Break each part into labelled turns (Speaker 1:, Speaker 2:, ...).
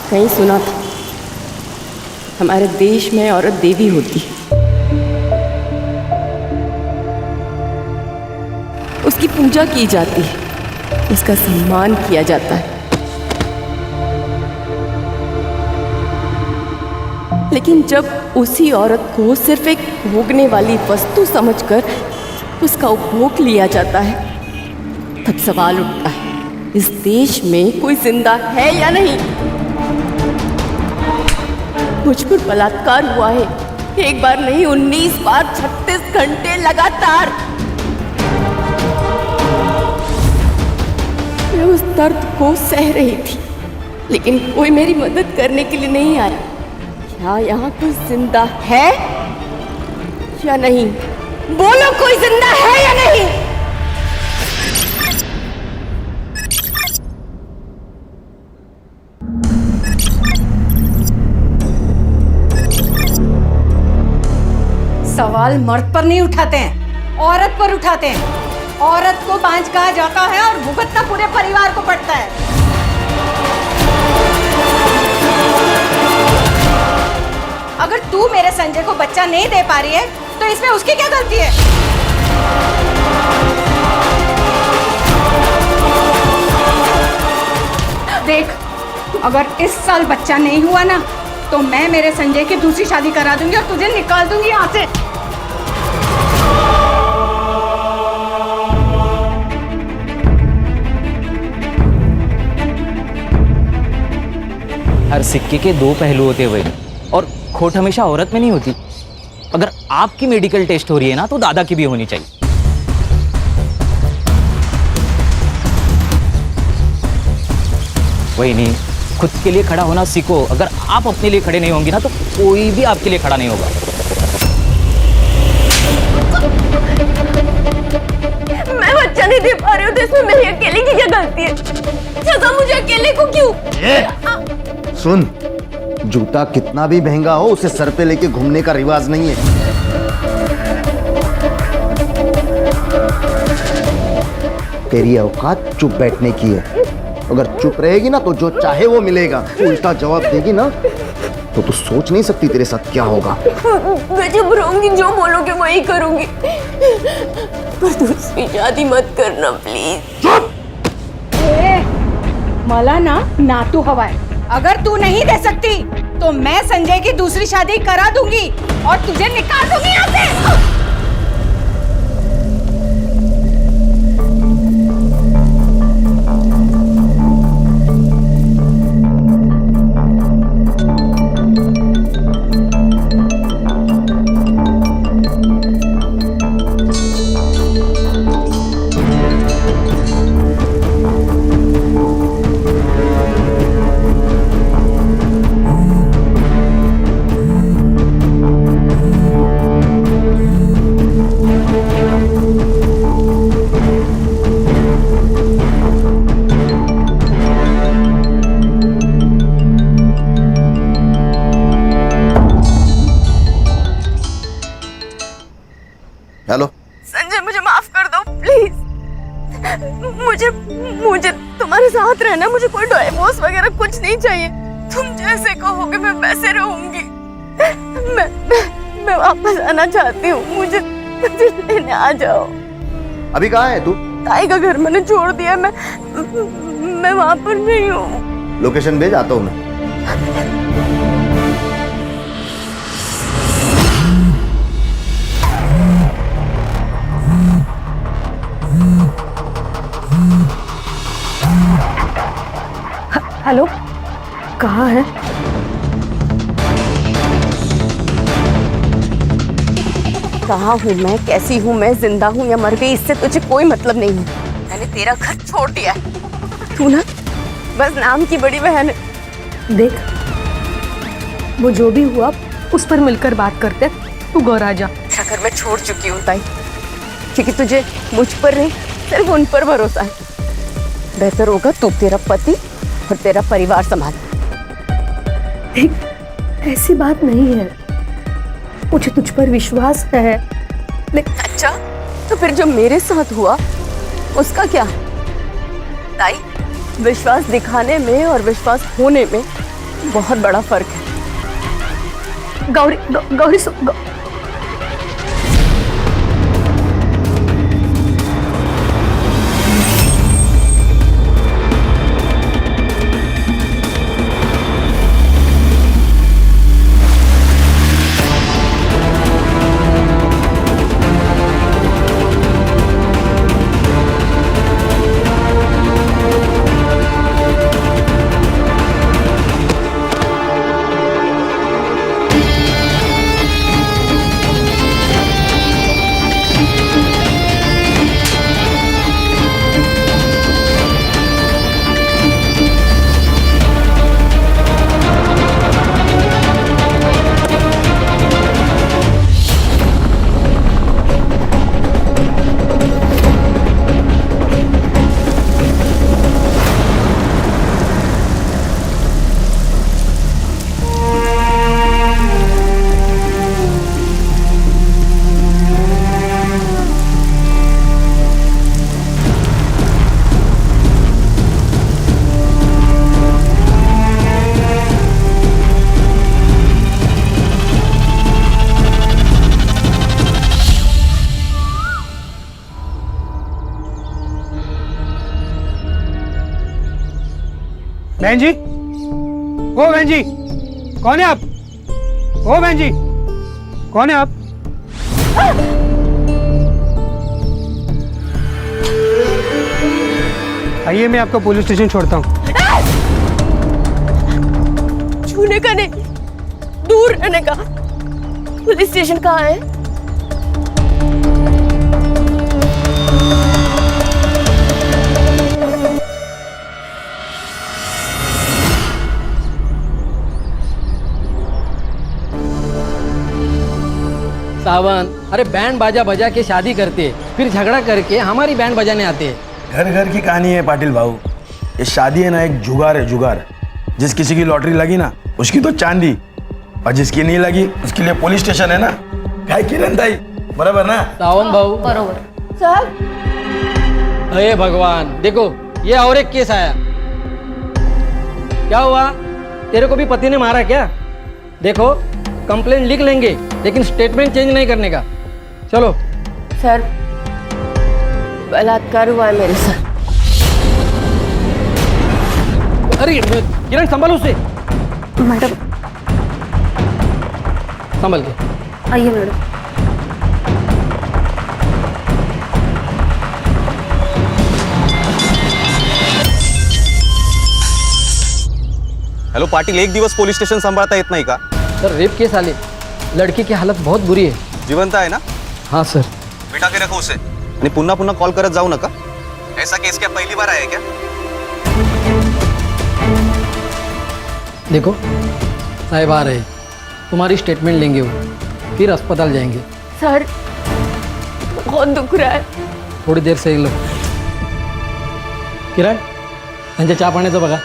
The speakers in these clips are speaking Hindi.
Speaker 1: कहीं सुना था हमारे देश में औरत देवी होती है, उसकी पूजा की जाती है, उसका सम्मान किया जाता है। लेकिन जब उसी औरत को सिर्फ एक भोगने वाली वस्तु समझकर उसका उपभोग लिया जाता है, तब सवाल उठता है, इस देश में कोई जिंदा है या नहीं? मुझ पर बलात्कार हुआ है, एक बार नहीं 19 बार, 36 घंटे लगातार। मैं उस दर्द को सह रही थी, लेकिन कोई मेरी मदद करने के लिए नहीं आया। क्या यहाँ कोई जिंदा है या नहीं? बोलो, कोई जिंदा है या नहीं?
Speaker 2: सवाल मर्द पर नहीं उठाते हैं, औरत पर उठाते हैं। औरत को बांझ कहा जाता है और भुगतना पूरे परिवार को पड़ता है। अगर तू मेरे संजय को बच्चा नहीं दे पा रही है तो इसमें उसकी क्या गलती है? देख, अगर इस साल बच्चा नहीं हुआ ना तो मैं मेरे संजय की दूसरी शादी करा दूंगी और तुझे निकाल दूंगी यहाँ से।
Speaker 3: हर सिक्के के दो पहलू होते हुए, और खोट हमेशा औरत में नहीं होती। अगर आपकी मेडिकल टेस्ट हो रही है ना, तो दादा की भी होनी चाहिए। वही नहीं, खुद के लिए खड़ा होना सीखो। अगर आप अपने लिए खड़े नहीं होंगे ना, तो कोई भी आपके लिए खड़ा नहीं होगा।
Speaker 1: मैं बच्चा नहीं दे पा रही हूँ तो इसमें मेरी अकेले की क्या गलती है? सजा मुझे अकेले को क्यों?
Speaker 4: सुन, जूता कितना भी महंगा हो उसे सर पे लेके घूमने का रिवाज नहीं है। तेरी औकात चुप बैठने की है। अगर चुप रहेगी ना तो जो चाहे वो मिलेगा। उल्टा जवाब देगी ना तो तू सोच नहीं सकती तेरे साथ क्या होगा।
Speaker 1: मैं चुप रहूंगी, जो बोलोगे वही करूंगी, पर दूसरी शादी मत करना प्लीज।
Speaker 4: चुप!
Speaker 2: मला ना तू हवाए। अगर तू नहीं दे सकती तो मैं संजय की दूसरी शादी करा दूंगी और तुझे निकाल दूंगी यहाँ से।
Speaker 4: हेलो
Speaker 1: संजय, मुझे माफ कर दो प्लीज। मुझे तुम्हारे साथ रहना, मुझे कोई डाइवोर्स वगैरह कुछ नहीं चाहिए। तुम जैसे कहोगे मैं वैसे रहूंगी। मैं वापस आना चाहती हूँ, मुझे लेने आ जाओ।
Speaker 4: अभी कहाँ है तू?
Speaker 1: ताई का घर मैंने छोड़ दिया, मैं वहां पर नहीं हूँ।
Speaker 4: लोकेशन भेज, आता हूँ मैं।
Speaker 2: हेलो, कहाँ है?
Speaker 1: कहाँ हूँ मैं, कैसी हूँ मैं, जिंदा हूँ या मर गई, इससे तुझे कोई मतलब नहीं है। मैंने तेरा घर छोड़ दिया है। तू ना बस नाम की बड़ी बहन है।
Speaker 5: देख, वो जो भी हुआ उस पर मिलकर बात करते। तू घर आ जा।
Speaker 1: तेरा घर मैं छोड़ चुकी हूँ ताई, क्योंकि तुझे मुझ पर नहीं सिर्फ उन पर भरोसा है। बेहतर होगा तू तेरा पति और तेरा परिवार संभाल।
Speaker 5: देख, ऐसी बात नहीं है, मुझे तुझ पर विश्वास है। लेकिन
Speaker 1: अच्छा, तो फिर जो मेरे साथ हुआ उसका क्या? ताई, विश्वास दिखाने में और विश्वास होने में बहुत बड़ा फर्क है।
Speaker 5: गौरी गौरी
Speaker 6: बहन जी, ओ बहन जी, कौन है आप? ओ बहन जी, कौन है आप? आइए, मैं आपको पुलिस स्टेशन छोड़ता हूँ।
Speaker 1: छूने का नहीं, दूर रहने का। पुलिस स्टेशन कहाँ है?
Speaker 7: सावन, अरे बैंड बाजा बजा के शादी करते हैं, फिर झगड़ा करके हमारी बैंड बजाने आते हैं।
Speaker 8: घर घर की कहानी है पाटिल भाऊ। ये शादी है ना, एक जुगार है, जुगार। जिस किसी की लॉटरी लगी ना, उसकी तो चांदी, और जिसकी नहीं लगी उसके लिए पुलिस स्टेशन है ना। क्या किरण ताई, बराबर ना?
Speaker 7: सावन भाऊ
Speaker 5: बरोबर।
Speaker 1: सर,
Speaker 7: अरे भगवान, देखो ये और एक केस आया। क्या हुआ, तेरे को भी पति ने मारा क्या? देखो कंप्लेंट लिख लेंगे, लेकिन स्टेटमेंट चेंज नहीं करने का। चलो।
Speaker 1: सर, बलात्कार हुआ है मेरे साथ।
Speaker 7: अरे किरण, संभालो उसे।
Speaker 5: मैडम,
Speaker 7: संभल के
Speaker 5: आइए मैडम।
Speaker 9: हेलो पाटिल, एक दिवस पोलीस स्टेशन सांभाळता येत नाही का?
Speaker 7: सर, रेप केस आले, लड़की की हालत बहुत बुरी है।
Speaker 9: जिवंत आहे ना?
Speaker 7: हाँ सर।
Speaker 9: बिठा के रखो उसे आणि पुन्हा पुन्हा कॉल करत जाऊ नका। ऐसा केस क्या पहली बार आया क्या?
Speaker 7: देखो साहब आ रहे, तुम्हारी स्टेटमेंट लेंगे वो, फिर अस्पताल जाएंगे।
Speaker 1: सर, बहुत दुख रहा है।
Speaker 7: थोड़ी देर से लो। किरण, त्यांच्या चहा पाण्याचं बघा।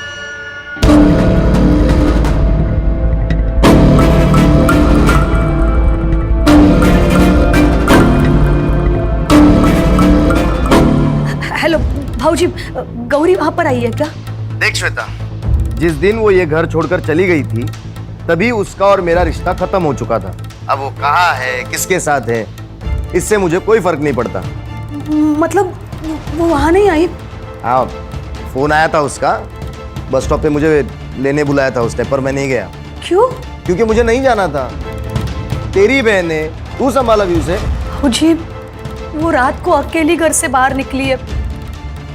Speaker 5: हेलो भाऊजी, गौरी वहां पर आई है क्या?
Speaker 4: देख श्वेता, जिस दिन वो ये घर छोड़कर चली गई थी, तभी उसका और मेरा रिश्ता खत्म हो चुका था। अब वो कहाँ है, किसके साथ है, इससे मुझे कोई फर्क नहीं पड़ता।
Speaker 5: मतलब वो वहां नहीं आई?
Speaker 4: हाँ, फोन आया था उसका, बस स्टॉप पे मुझे लेने बुलाया था उसने, पर मैं नहीं गया।
Speaker 5: क्यों?
Speaker 4: क्योंकि मुझे नहीं जाना था। तेरी बहन है, तू संभाला भी उसे।
Speaker 5: भाऊजी, वो रात को अकेली घर से बाहर निकली है।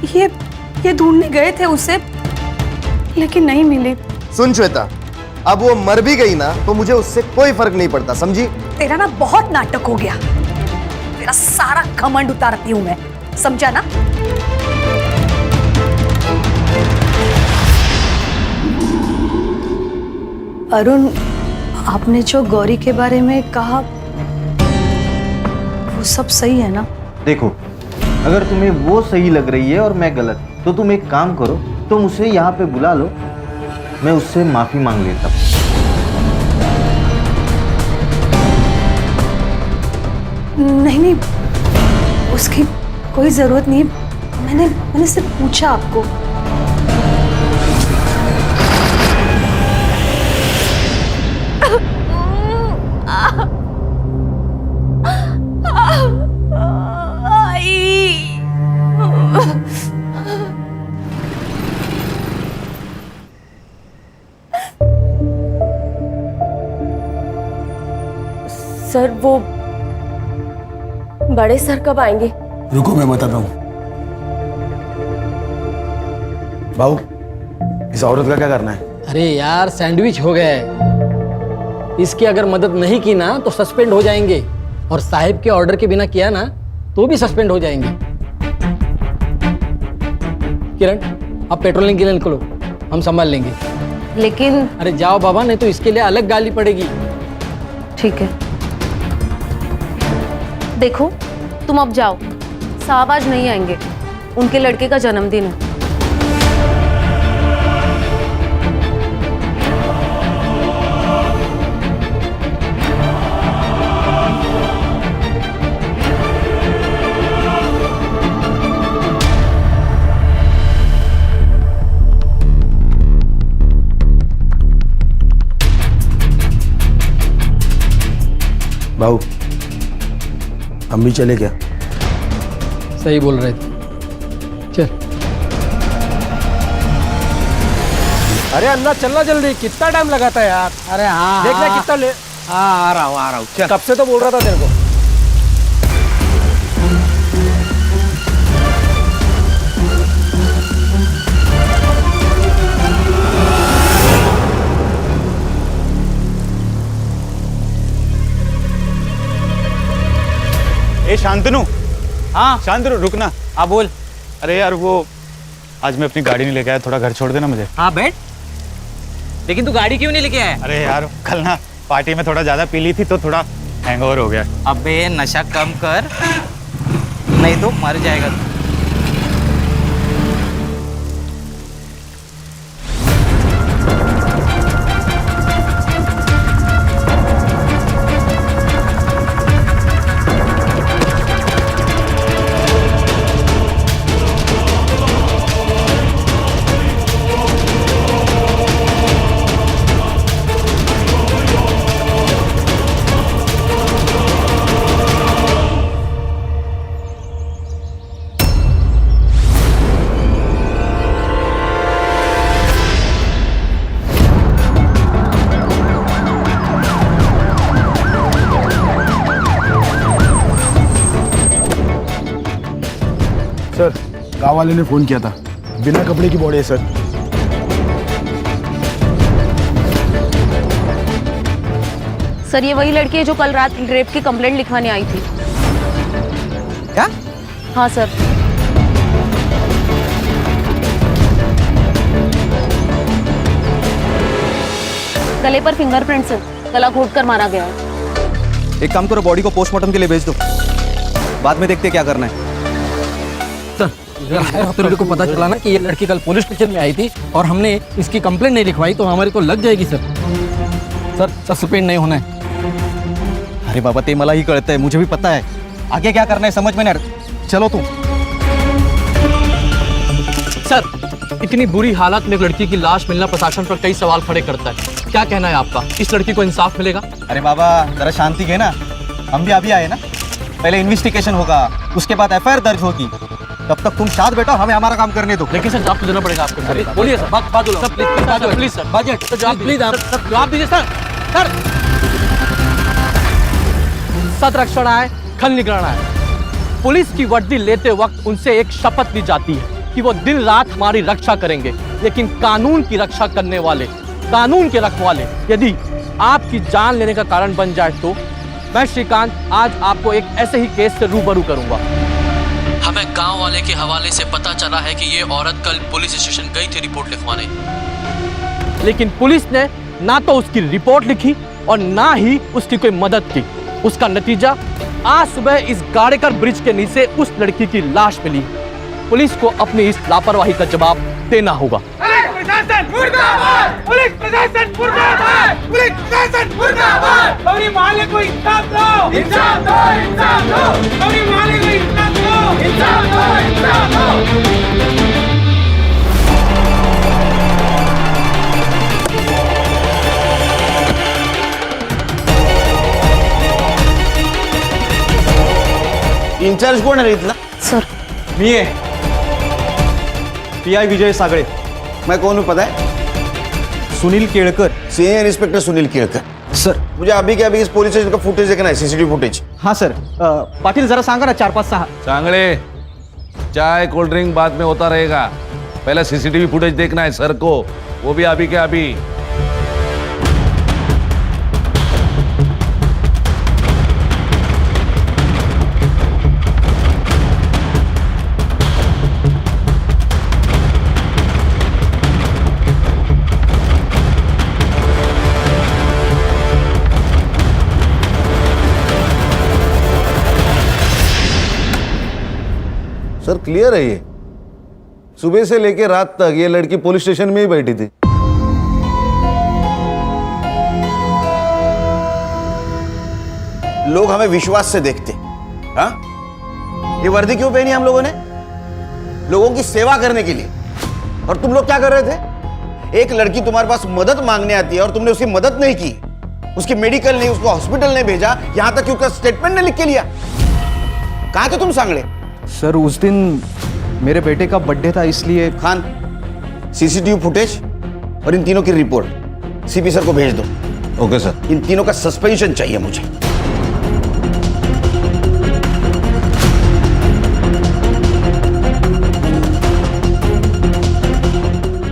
Speaker 5: ये ढूंढने गए थे उसे, लेकिन नहीं मिली।
Speaker 4: सुन श्वेता, अब वो मर भी गई ना तो मुझे उससे कोई फर्क नहीं पड़ता, समझी?
Speaker 5: तेरा ना बहुत नाटक हो गया। तेरा सारा घमंड उतारती हूं मैं, समझा ना? अरुण, आपने जो गौरी के बारे में कहा वो सब सही है ना?
Speaker 10: देखो, अगर तुम्हें वो सही लग रही है और मैं गलत, तो तुम एक काम करो, तुम उसे यहाँ पे बुला लो, मैं उससे माफी मांग लेता हूँ।
Speaker 5: नहीं, उसकी कोई जरूरत नहीं। मैंने सिर्फ पूछा आपको।
Speaker 1: सर वो बड़े सर कब आएंगे?
Speaker 8: रुको मैं बताता हूँ। भाऊ, इस औरत का क्या करना है?
Speaker 7: अरे यार सैंडविच हो गया है। इसकी अगर मदद नहीं की ना तो सस्पेंड हो जाएंगे, और साहिब के ऑर्डर के बिना किया ना तो भी सस्पेंड हो जाएंगे। किरण, आप पेट्रोलिंग के लिए निकलो, हम संभाल लेंगे।
Speaker 5: लेकिन
Speaker 7: अरे जाओ बाबा, नहीं तो इसके लिए अलग गाली पड़ेगी।
Speaker 5: ठीक है, देखो तुम अब जाओ, साहब आज नहीं आएंगे, उनके लड़के का जन्मदिन है।
Speaker 8: भाऊ, हम भी चले क्या?
Speaker 7: सही बोल रहे थे, चल।
Speaker 6: अरे अन्ना चलना जल्दी, कितना टाइम लगाता है यार।
Speaker 7: अरे हाँ
Speaker 6: देखना कितना ले।
Speaker 7: हाँ आ रहा हूँ चल।
Speaker 6: कब से तो बोल रहा था तेरे को।
Speaker 9: ए शांतनु,
Speaker 3: हाँ
Speaker 9: शांतनु रुकना।
Speaker 3: हाँ बोल।
Speaker 9: अरे यार वो आज मैं अपनी गाड़ी नहीं लेके आया, थोड़ा घर छोड़ देना मुझे।
Speaker 3: हाँ बैठ। लेकिन तू गाड़ी क्यों नहीं लेके आया?
Speaker 9: अरे यार कल ना पार्टी में थोड़ा ज्यादा पी ली थी तो थोड़ा हैंगओवर हो गया।
Speaker 3: अबे नशा कम कर, नहीं तो मर जाएगा तू।
Speaker 8: सर, गाँव वाले ने फोन किया था, बिना कपड़े की बॉडी है सर।
Speaker 5: सर ये वही लड़की है जो कल रात रेप की कंप्लेंट लिखवाने आई थी।
Speaker 3: क्या?
Speaker 5: हाँ सर। गले पर फिंगरप्रिंट्स है, गला घोट कर मारा गया है।
Speaker 9: एक काम करो, बॉडी को पोस्टमार्टम के लिए भेज दो, बाद में देखते क्या करना है।
Speaker 7: तो मेरे को पता चला ना कि ये लड़की कल पुलिस स्टेशन में आई थी और हमने इसकी कंप्लेंट नहीं लिखवाई तो हमारे को लग जाएगी सर। सर सस्पेंड नहीं होना है।
Speaker 9: अरे बाबा ते मला ही कळतंय, मुझे भी पता है, आगे क्या करना है समझ में नहीं। चलो तुम।
Speaker 11: सर, इतनी बुरी हालत में एक लड़की की लाश मिलना प्रशासन पर कई सवाल खड़े करता है। क्या कहना है आपका, इस लड़की को इंसाफ मिलेगा?
Speaker 9: अरे बाबा जरा शांति के ना, हम भी अभी आए ना, पहले इन्वेस्टिगेशन होगा, उसके बाद एफआईआर दर्ज होगी, तब तक तुम साथ बैठो, हमें हमारा काम करने दो।
Speaker 11: लेकिन सर जवाब तो देना पड़ेगा आपको। बोलिए sir, please sir,
Speaker 7: budget
Speaker 11: sir जवाब प्लीज आप जवाब दीजिए सर। सर सत रक्षण आए, खल निगरान आए। पुलिस की वर्दी लेते वक्त उनसे एक शपथ ली जाती है कि वो दिन रात हमारी रक्षा करेंगे, लेकिन कानून की रक्षा करने वाले, कानून के रखवाले यदि आपकी जान लेने का कारण बन जाए तो मैं श्रीकांत आज आपको एक ऐसे ही केस से रूबरू करूंगा। हमें गांव वाले के हवाले से पता चला है कि ये औरत कल पुलिस स्टेशन गई थी रिपोर्ट लिखवाने, लेकिन पुलिस ने ना तो उसकी रिपोर्ट लिखी और ना ही उसकी कोई मदद की। उसका नतीजा आज सुबह इस गाड़ेकर ब्रिज के नीचे उस लड़की की लाश मिली। पुलिस को अपनी इस लापरवाही का जवाब देना होगा।
Speaker 6: प्रशासन मुर्दाबाद! पुलिस प्रशासन मुर्दाबाद! पुलिस प्रशासन मुर्दाबाद! गौरी माले को इंसाफ दो! इंसाफ दो! इंसाफ दो! गौरी माले को इंसाफ दो! इंसाफ दो! इंसाफ दो!
Speaker 9: इंचार्ज कोण आहे इथला?
Speaker 5: सर
Speaker 9: मी है, पीआई विजय सागड़े। मैं कौन हूँ पता है? Sunil Kelkar, senior inspector Sunil Kelkar. Sir
Speaker 8: मुझे अभी के अभी इस पुलिस स्टेशन का फुटेज देखना है, सीसीटीवी फुटेज।
Speaker 9: हाँ सर पाटील जरा सांगा ना 4-5-6
Speaker 12: सांगळे, चाय कोल्ड ड्रिंक बाद में होता रहेगा, पहले सीसीटीवी फुटेज देखना है सर को, वो भी अभी के अभी।
Speaker 8: सर क्लियर है ये, सुबह से लेकर रात तक ये लड़की पुलिस स्टेशन में ही बैठी थी। लोग हमें विश्वास से देखते। हाँ, ये वर्दी क्यों पहनी हम लोगों ने? लोगों की सेवा करने के लिए। और तुम लोग क्या कर रहे थे? एक लड़की तुम्हारे पास मदद मांगने आती है और तुमने उसकी मदद नहीं की, उसकी मेडिकल नहीं, उसको हॉस्पिटल नहीं भेजा, यहां तक कि उसका स्टेटमेंट नहीं लिख के लिया। कहां थे तुम सांगड़े?
Speaker 9: सर उस दिन मेरे बेटे का बर्थडे था इसलिए।
Speaker 8: खान, सीसीटीवी फुटेज और इन तीनों की रिपोर्ट सीपी सर को भेज दो। Okay sir. इन तीनों का सस्पेंशन चाहिए मुझे।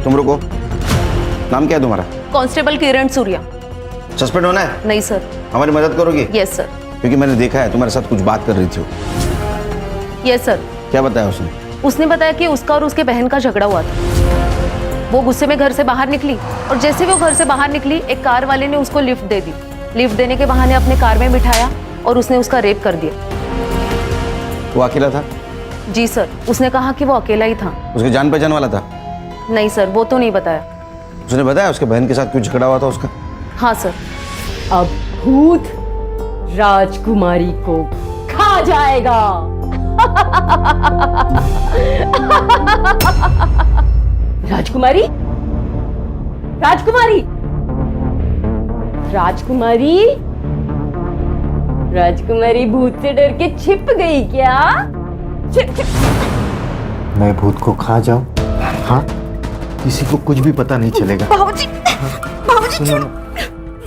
Speaker 8: तुम रुको, नाम क्या है तुम्हारा?
Speaker 5: कांस्टेबल किरण सूर्या।
Speaker 8: सस्पेंड होना है?
Speaker 5: नहीं सर।
Speaker 8: हमारी मदद करोगी?
Speaker 5: Yes sir.
Speaker 8: क्योंकि मैंने देखा है तुम्हारे साथ कुछ बात कर रही थी।
Speaker 5: Yes sir.
Speaker 8: क्या बताया उसने?
Speaker 5: उसने बताया कि उसका और उसके बहन का झगड़ा हुआ था। वो गुस्से में घर से बाहर निकली और जैसे वो घर से बाहर निकली एक कार वाले ने उसको लिफ्ट दे दी। लिफ्ट देने के बहाने अपने कार में बिठाया और उसने उसका रेप कर दिया।
Speaker 8: वो अकेला था?
Speaker 5: जी सर, उसने कहा कि वो अकेला ही था।
Speaker 8: उसके जान पहचान वाला था?
Speaker 5: नहीं सर, वो तो नहीं बताया।
Speaker 8: उसने बताया उसके बहन के साथ क्यों झगड़ा हुआ था उसका?
Speaker 5: हाँ सर।
Speaker 1: अब भूत राजकुमारी को खा जाएगा। राजकुमारी, राजकुमारी, राजकुमारी, राजकुमारी भूत से डर के छिप गई क्या? छिप छिप।
Speaker 10: मैं भूत को खा जाऊं? हाँ, किसी को कुछ भी पता नहीं चलेगा।
Speaker 2: बाबूजी, बाबूजी छोड़ो,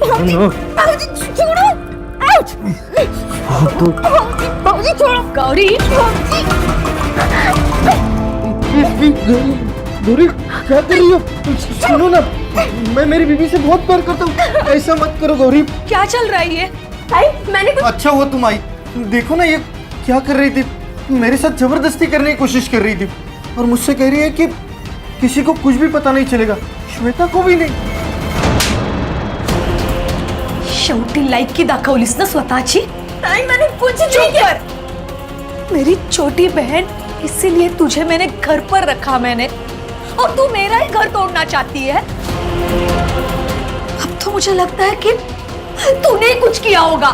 Speaker 2: बाबूजी छोड़ो, आउच! बाबूजी छोड़ो, गौरी,
Speaker 10: गौरी क्या कर रही हो? सुनो ना, मैं मेरी बीवी से बहुत प्यार करता हूँ, ऐसा मत करो गौरी।
Speaker 5: क्या चल रहा है ये?
Speaker 10: मैंने कुछ... अच्छा हुआ तुम आई। देखो ना ये क्या कर रही थी, मेरे साथ जबरदस्ती करने की कोशिश कर रही थी और मुझसे कह रही है कि किसी को कुछ भी पता नहीं चलेगा, श्वेता को भी नहीं।
Speaker 5: शेवटी लायकी दाखवलीस ना स्वतःची? नाही, मैंने कुछ नहीं किया। मेरी छोटी बहन, इसीलिए तुझे मैंने घर पर रखा मैंने, और तू मेरा ही घर तोड़ना चाहती है। अब तो मुझे लगता है कि तूने कुछ किया होगा,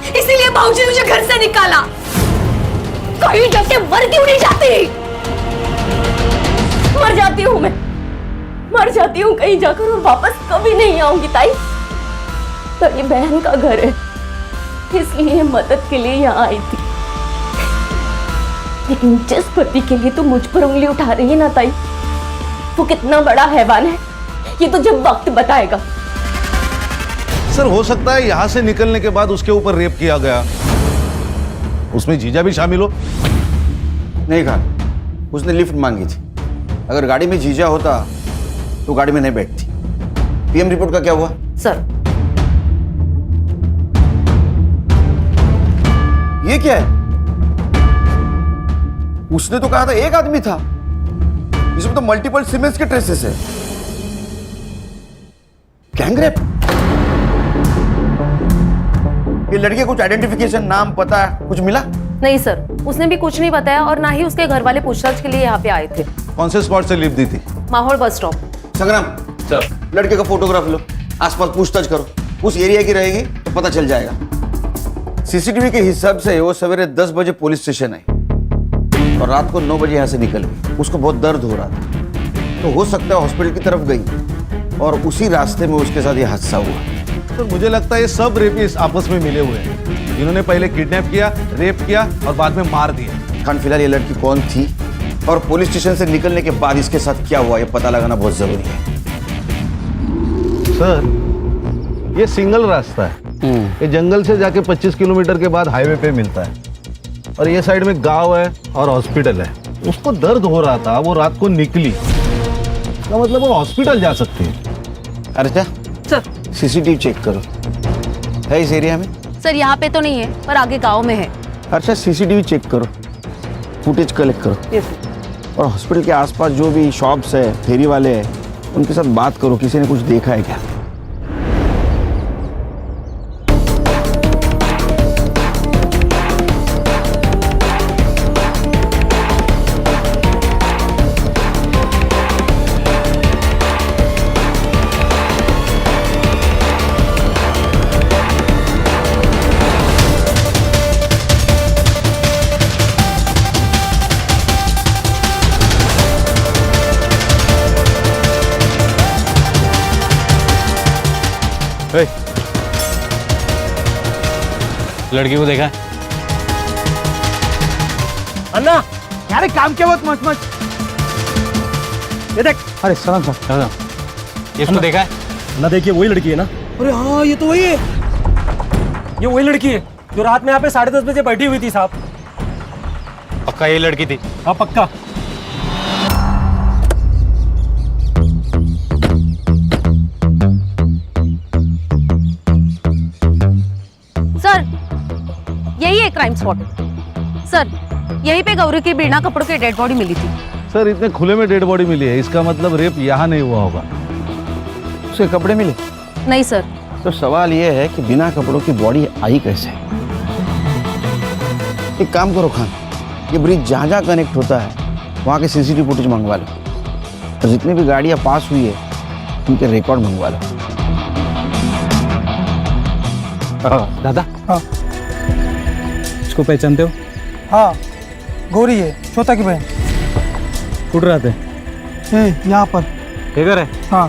Speaker 5: इसीलिए बाबूजी ने मुझे घर से निकाला। कहीं जाके मर क्यों नहीं जाती?
Speaker 1: मर जाती हूँ मैं, मर जाती हूँ कहीं जाकर और वापस कभी नहीं आऊंगी ताई। तो ये बहन का घर है, इसलिए मदद के लिए यहाँ आई थी। लेकिन जिस पति के लिए तू मुझ पर उंगली उठा रही है ना ताई, वो कितना बड़ा हैवान है ये तो जब वक्त बताएगा।
Speaker 8: सर हो सकता है यहां से निकलने के बाद उसके ऊपर रेप किया गया, उसमें जीजा भी शामिल हो। नहीं खान, उसने लिफ्ट मांगी थी। अगर गाड़ी में जीजा होता तो गाड़ी में नहीं बैठती। पीएम रिपोर्ट का क्या हुआ?
Speaker 5: सर,
Speaker 8: ये क्या है? उसने तो कहा था एक आदमी था, इसमें तो मल्टीपल सीमेंस के ट्रेसेस है। Gang rape? ये लड़के कुछ आइडेंटिफिकेशन, नाम, पता कुछ मिला?
Speaker 5: नहीं सर, उसने भी कुछ नहीं बताया और ना ही उसके घर वाले पूछताछ के लिए यहाँ पे आए थे।
Speaker 8: कौन से स्पॉट से लिफ्ट दी थी?
Speaker 5: माहौल बस स्टॉप।
Speaker 8: संग्राम
Speaker 12: सर,
Speaker 8: लड़के का फोटोग्राफ लो, आसपास पूछताछ करो, उस एरिया की रहेगी तो पता चल जाएगा। सीसीटीवी के हिसाब से वो सवेरे 10 बजे पुलिस स्टेशन आई और रात को 9 बजे यहाँ से निकल गई। उसको बहुत दर्द हो रहा था, तो हो सकता है हॉस्पिटल की तरफ गई और उसी रास्ते में उसके साथ ये हादसा हुआ। तो मुझे लगता है ये सब रेपिस्ट आपस में मिले हुए हैं, जिन्होंने पहले किडनैप किया, रेप किया और बाद में मार दिया। खान, फिलहाल ये लड़की कौन थी और पुलिस स्टेशन से निकलने के बाद इसके साथ क्या हुआ, ये पता लगाना बहुत जरूरी है।
Speaker 10: सर,
Speaker 12: ये सिंगल रास्ता है। ये जंगल से जाके 25 किलोमीटर के बाद हाईवे पे मिलता है और ये साइड में गांव है और हॉस्पिटल है। उसको दर्द हो रहा था, वो रात को निकली, तो मतलब वो हॉस्पिटल जा सकती है।
Speaker 4: अर्चा
Speaker 5: सर।
Speaker 4: सीसीटीवी चेक करो, है इस एरिया में?
Speaker 5: सर यहाँ पे तो नहीं है, पर आगे गांव में है।
Speaker 4: अच्छा सीसीटीवी चेक करो, फुटेज कलेक्ट करो और हॉस्पिटल के आसपास जो भी शॉप्स है, फेरी वाले हैं, उनके साथ बात करो, किसी ने कुछ देखा है क्या?
Speaker 3: लड़की को देखा है?
Speaker 6: अन्ना यार एक काम क्या मत मत ये देख।
Speaker 3: अरे सलाम साहब, इसको देखा है?
Speaker 11: ना देखिए वही लड़की है ना।
Speaker 6: अरे हाँ ये तो वही है,
Speaker 11: ये वही लड़की है जो रात में यहाँ पे 10:30 बजे बैठी हुई थी साहब।
Speaker 3: पक्का ये लड़की थी?
Speaker 11: हाँ पक्का।
Speaker 5: सर यही है क्राइम स्पॉट। सर यहीं पे गौरी की बिना कपड़ों की डेड बॉडी मिली थी।
Speaker 12: सर इतने खुले में डेड बॉडी मिली है, इसका मतलब रेप यहाँ नहीं हुआ होगा।
Speaker 4: उसके कपड़े मिले?
Speaker 5: नहीं सर।
Speaker 4: तो सवाल ये है कि बिना कपड़ों की बॉडी आई कैसे? एक काम करो खान, ये ब्रिज जहाँ जहाँ कनेक्ट होता है वहाँ के सीसीटीवी फुटेज मंगवा लो और जितनी भी गाड़ियाँ पास हुई है उनके रिकॉर्ड मंगवा लो।
Speaker 3: दादा
Speaker 10: हाँ
Speaker 3: इसको पहचानते हो?
Speaker 10: हाँ गौरी है, श्वेता की बहन।
Speaker 3: उठ रहे थे
Speaker 10: यहाँ पर।
Speaker 3: इधर है?
Speaker 10: हाँ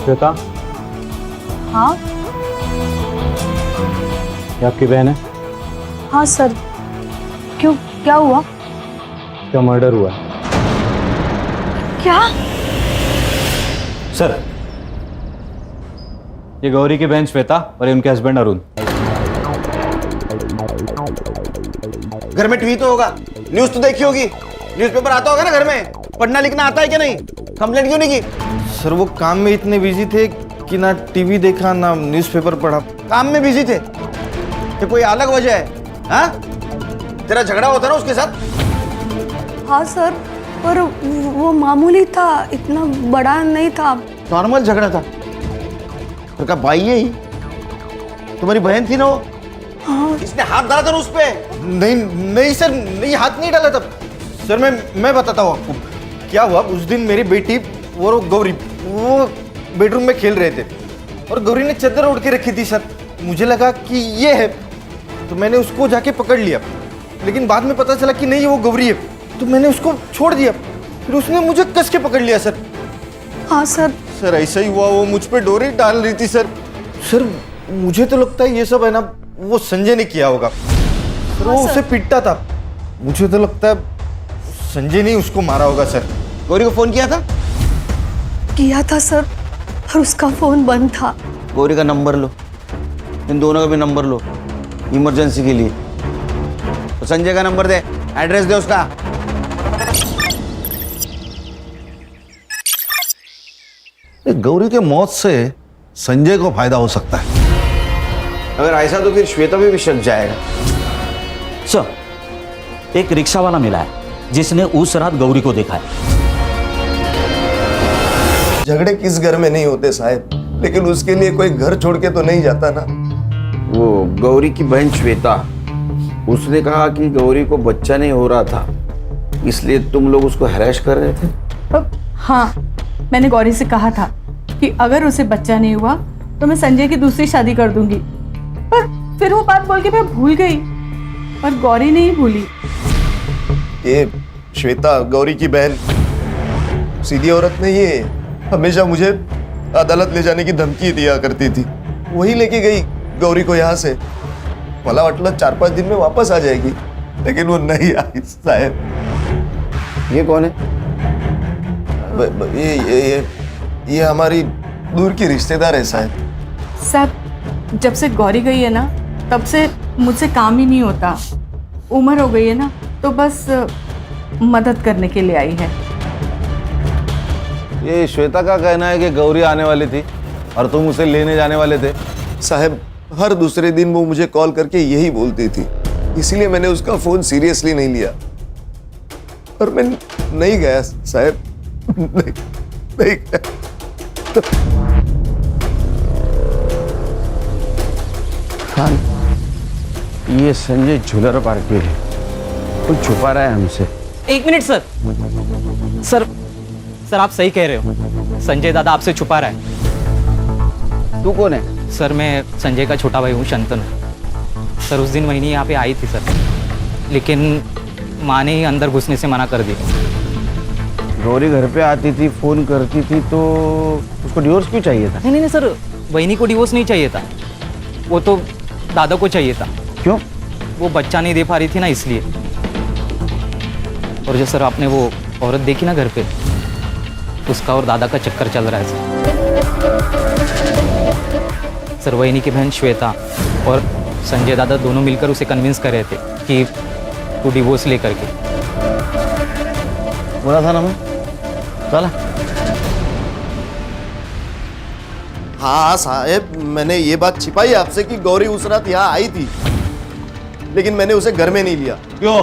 Speaker 3: श्वेता,
Speaker 2: हाँ
Speaker 3: ये आपकी बहन है?
Speaker 2: हाँ सर, क्यों क्या हुआ?
Speaker 3: क्या मर्डर हुआ है?
Speaker 2: क्या?
Speaker 3: सर ये गौरी की बहन श्वेता और ये उनके हस्बैंड अरुण।
Speaker 4: घर में टीवी तो होगा, न्यूज तो देखी होगी, न्यूज़पेपर आता होगा ना घर में, पढ़ना लिखना आता है क्या नहीं? कंप्लेंट क्यों नहीं की?
Speaker 10: सर वो काम में इतने बिजी थे कि ना टीवी देखा ना न्यूज़पेपर पढ़ा।
Speaker 4: काम में बिजी थे? ये कोई अलग वजह है? हाँ तेरा झगड़ा होता ना उसके साथ?
Speaker 2: हाँ सर, पर वो मामूली था, इतना बड़ा नहीं था।
Speaker 4: नॉर्मल झगड़ा था। तो क्या भाई है ही? तुम्हारी बहन थी ना वो?
Speaker 2: हाँ
Speaker 4: इसने हाथ डाला था ना उस पे?
Speaker 10: नहीं नहीं सर, नहीं हाथ नहीं डाला था सर। मैं बताता हूँ आपको क्या हुआ। उस दिन मेरी बेटी और गौरी वो बेडरूम में खेल रहे थे और गौरी ने चादर ओढ़ के रखी थी सर। मुझे लगा कि ये है तो मैंने उसको जाके पकड़ लिया, लेकिन बाद में पता चला कि नहीं वो गौरी है, तो मैंने उसको छोड़ दिया। फिर उसने मुझे कस के पकड़ लिया सर।
Speaker 2: हाँ सर।
Speaker 10: सर ऐसा ही हुआ, वो मुझ पे डोरी डाल रही थी सर। सर मुझे तो लगता है ये सब है ना वो संजय ने किया होगा सर। वो उसे पीटता था, मुझे तो लगता है संजय ने उसको मारा होगा सर।
Speaker 4: गौरी को फोन किया था?
Speaker 2: किया था सर, और उसका फोन बंद था।
Speaker 4: गौरी का नंबर लो, इन दोनों का भी नंबर लो इमरजेंसी के लिए। तो संजय का नंबर दे, एड्रेस दे उसका।
Speaker 12: गौरी के मौत से संजय को फायदा हो सकता है।
Speaker 4: अगर ऐसा तो फिर श्वेता भी शक जाएगा।
Speaker 13: सर एक रिक्शा वाला मिला है जिसने उस रात गौरी को देखा है।
Speaker 14: झगड़े किस घर में नहीं होते साहब, लेकिन उसके लिए कोई घर छोड़ के तो नहीं जाता ना।
Speaker 4: वो गौरी की बहन श्वेता, उसने कहा कि गौरी को बच्चा नहीं हो रहा था, इसलिए तुम लोग उसको हैरेस कर रहे थे।
Speaker 2: हाँ, मैंने गौरी से कहा था कि अगर उसे बच्चा नहीं हुआ तो मैं संजय की दूसरी शादी कर दूंगी, पर फिर वो बात बोल के मैं भूल गई, पर गौरी नहीं भूली।
Speaker 14: ये श्वेता गौरी की बहन सीधी औरत नहीं है, हमेशा मुझे अदालत ले जाने की धमकी दिया करती थी। वही लेके गई गौरी को यहाँ से, भला वाटलं 4-5 दिन में वापस आ जाएगी, लेकिन वो नहीं आई साहब।
Speaker 4: ये कौन है?
Speaker 14: ये हमारी दूर की रिश्तेदार है साहब।
Speaker 2: साहब जब से गौरी गई है ना तब से मुझसे काम ही नहीं होता। उम्र हो गई है ना तो बस मदद करने के लिए आई है।
Speaker 12: ये श्वेता का कहना है कि गौरी आने वाली थी और तुम उसे लेने जाने वाले थे।
Speaker 14: साहब हर दूसरे दिन वो मुझे कॉल करके यही बोलती थी, इसलिए मैंने उसका फोन सीरियसली नहीं लिया और मैं नहीं गया साहब, नहीं गया।
Speaker 12: हाँ, ये संजय झूलर पार्टी है, कुछ छुपा रहा है हमसे।
Speaker 3: एक मिनट सर। सर आप सही कह रहे हो, संजय दादा आपसे छुपा रहा है।
Speaker 12: तू कौन है?
Speaker 3: सर मैं संजय का छोटा भाई हूँ, शंतनु। सर उस दिन वहीनी यहाँ पे आई थी सर, लेकिन माँ ने ही अंदर घुसने से मना कर दी।
Speaker 12: गौरी घर पे आती थी, फोन करती थी, तो उसको डिवोर्स क्यों चाहिए था?
Speaker 3: नहीं सर, वहीनी को डिवोर्स नहीं चाहिए था, वो तो दादा को चाहिए था।
Speaker 12: क्यों?
Speaker 3: वो बच्चा नहीं दे पा रही थी ना, इसलिए। और जो सर आपने वो औरत देखी ना घर पे, उसका और दादा का चक्कर चल रहा है सर। वहीनी की बहन श्वेता और संजय दादा दोनों मिलकर उसे कन्विंस कर रहे थे कि तू डिवोर्स ले करके।
Speaker 12: बोला था ना मैं, चला।
Speaker 14: हाँ साहब, मैंने ये बात छिपाई आपसे कि गौरी उस रात यहाँ आई थी, लेकिन मैंने उसे घर में नहीं लिया।
Speaker 12: क्यों?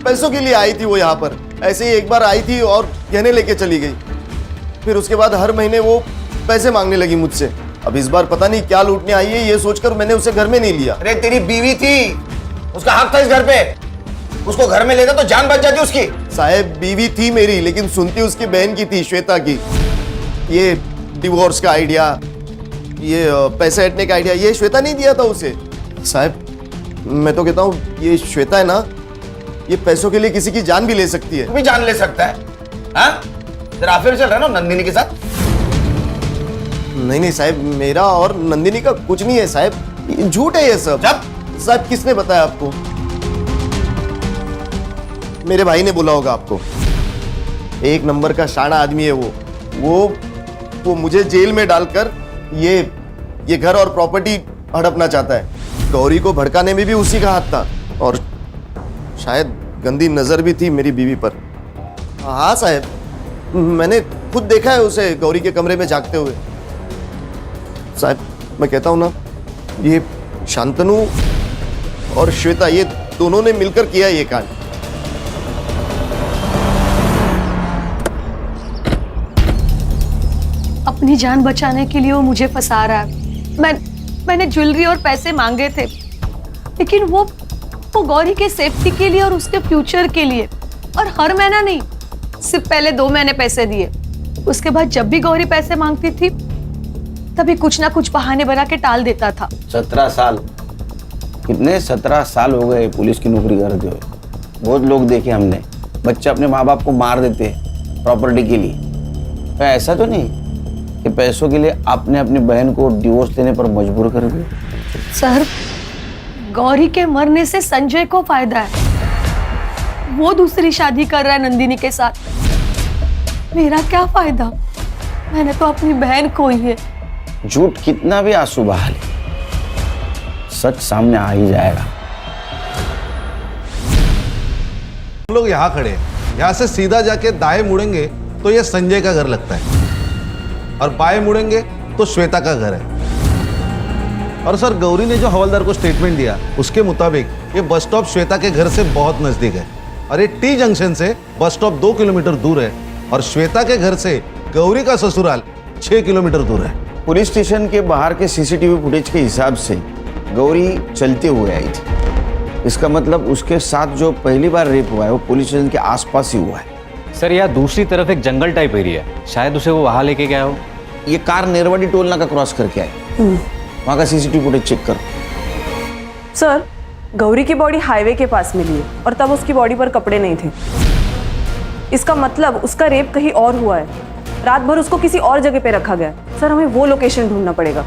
Speaker 14: पैसों के लिए आई थी वो यहाँ पर, ऐसे ही एक बार आई थी और गहने लेके चली गई। फिर उसके बाद हर महीने वो पैसे मांगने लगी मुझसे। अब इस बार पता नहीं क्या लूटने आई है, ये सोचकर मैंने उसे घर में नहीं लिया।
Speaker 8: अरे तेरी बीवी थी, उसका हक था इस घर पे, उसको घर में लेता तो जान बच जाती उसकी।
Speaker 14: साहब बीवी थी मेरी, लेकिन सुनती उसकी बहन की थी, श्वेता की। ये डिवोर्स का आइडिया, ये पैसे हटने का आइडिया, ये श्वेता नहीं दिया था उसे। साहब मैं तो कहता हूँ ये श्वेता है ना, ये पैसों के लिए किसी की जान भी ले सकती है।
Speaker 8: तू भी जान ले सकता है? हाँ? तेरा अफेयर चल रहा है ना नंदिनी के साथ?
Speaker 14: नहीं साहब, मेरा और नंदिनी का कुछ नहीं है साहब, ये झूठ है ये सब। साहब किसने बताया आपको? मेरे भाई ने बोला होगा आपको। एक नंबर का शाना आदमी है वो मुझे जेल में डालकर ये घर और प्रॉपर्टी हड़पना चाहता है। गौरी को भड़काने में भी उसी का हाथ था और शायद गंदी नजर भी थी मेरी बीवी पर। हाँ साहब, मैंने खुद देखा है उसे गौरी के कमरे में जागते हुए। साहब मैं कहता हूं ना, ये शांतनु और श्वेता ये दोनों ने मिलकर किया ये कांड।
Speaker 5: अपनी जान बचाने के लिए वो मुझे फंसा रहा है। मैंने ज्वेलरी और पैसे मांगे थे, लेकिन वो गौरी के सेफ्टी के लिए और उसके फ्यूचर के लिए, और हर महीना नहीं, सिर्फ पहले 2 महीने पैसे दिए। उसके बाद जब भी गौरी पैसे मांगती थी तभी कुछ ना कुछ बहाने बना के टाल देता था।
Speaker 12: 17 साल, कितने 17 साल हो गए पुलिस की नौकरी करते हुए। बहुत लोग देखे हमने, बच्चे अपने माँ बाप को मार देते हैं प्रॉपर्टी के लिए। तो ऐसा तो नहीं कि पैसों के लिए आपने अपनी बहन को डिवोर्स देने पर मजबूर कर दिया?
Speaker 5: सर गौरी के मरने से संजय को फायदा है, वो दूसरी शादी कर रहा है नंदिनी के साथ। मेरा क्या फायदा? मैंने तो अपनी बहन खोई है।
Speaker 12: झूठ कितना भी आंसू बहा ले, सच सामने आ ही जाएगा।
Speaker 15: हम लोग यहाँ खड़े हैं, यहाँ से सीधा जाके दाएं मुड़ेंगे तो ये संजय का घर लगता है और बाएं मुड़ेंगे तो श्वेता का घर है। और सर गौरी ने जो हवलदार को स्टेटमेंट दिया उसके मुताबिक ये बस स्टॉप श्वेता के घर से बहुत नजदीक है और ये टी जंक्शन से बस स्टॉप 2 किलोमीटर दूर है और श्वेता के घर से गौरी का ससुराल 6 किलोमीटर दूर है।
Speaker 12: पुलिस स्टेशन के बाहर के सीसीटीवी फुटेज के हिसाब से गौरी चलते हुए आई थी। इसका मतलब उसके साथ जो पहली बार रेप हुआ है वो पुलिस स्टेशन के आसपास ही हुआ है।
Speaker 3: सर यहाँ दूसरी तरफ एक जंगल टाइप एरिया है, शायद उसे वो वहां लेके गया हो।
Speaker 12: ये कार नेरवाडी टोल नाका क्रॉस करके आई, वहां का सीसीटीवी फुटेज चेक करो।
Speaker 16: सर गौरी की बॉडी हाईवे के पास मिली है और तब उसकी बॉडी पर कपड़े नहीं थे। इसका मतलब उसका रेप कहीं और हुआ है, रात भर उसको किसी और जगह पे रखा गया। सर हमें वो लोकेशन ढूंढना पड़ेगा।